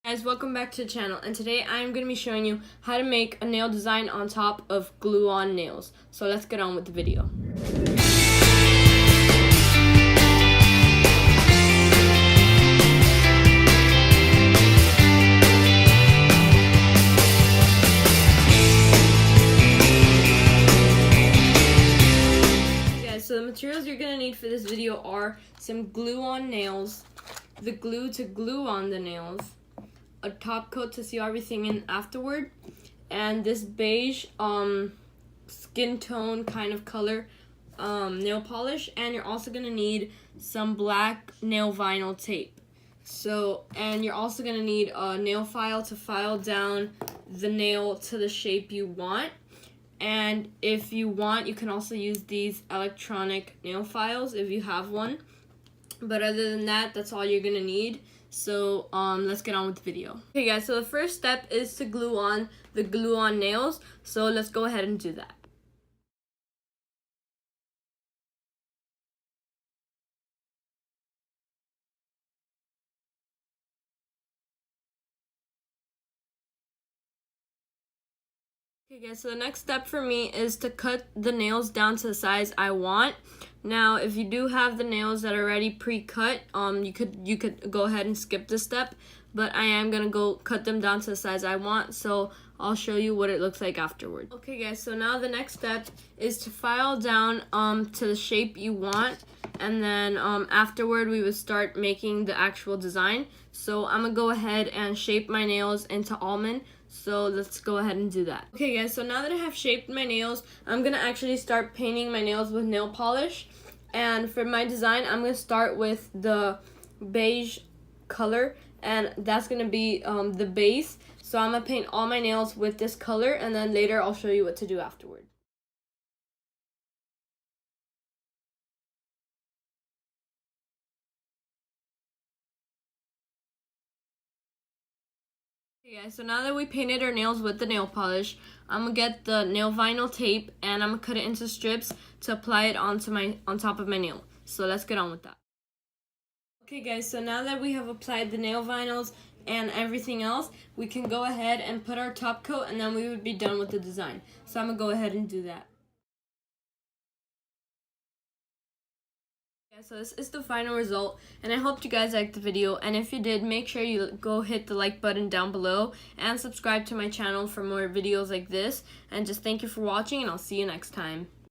Guys, welcome back to the channel, and today I'm going to be showing you how to make a nail design on top of glue-on nails. So let's get on with the video. So the materials you're going to need for this video are some glue-on nails, the glue to glue on the nails, a top coat to seal everything in afterward, and this beige skin tone kind of color nail polish, and you're also going to need some black nail vinyl tape. And you're also going to need a nail file to file down the nail to the shape you want. And if you want, you can also use these electronic nail files if you have one. But other than that, that's all you're gonna need. So let's get on with the video. Okay guys, so the first step is to glue on the glue-on nails. So let's go ahead and do that. Okay guys, so the next step for me is to cut the nails down to the size I want. Now, if you do have the nails that are already pre-cut, you could go ahead and skip this step, but I am gonna go cut them down to the size I want, so I'll show you what it looks like afterward. Okay guys, so now the next step is to file down to the shape you want, and then afterward we would start making the actual design. So I'm gonna go ahead and shape my nails into almond. So let's go ahead and do that. Okay guys, so now that I have shaped my nails, I'm gonna actually start painting my nails with nail polish. And for my design, I'm gonna start with the beige color, and that's gonna be the base. So I'm gonna paint all my nails with this color, and then later I'll show you what to do afterward. Okay guys, so now that we painted our nails with the nail polish, I'm gonna get the nail vinyl tape and I'm gonna cut it into strips to apply it on top of my nail. So let's get on with that. Okay guys, so now that we have applied the nail vinyls and everything else, we can go ahead and put our top coat, and then we would be done with the design. So I'm gonna go ahead and do that. So this is the final result, and I hope you guys liked the video, and if you did, make sure you go hit the like button down below and subscribe to my channel for more videos like this. And just thank you for watching, and I'll see you next time.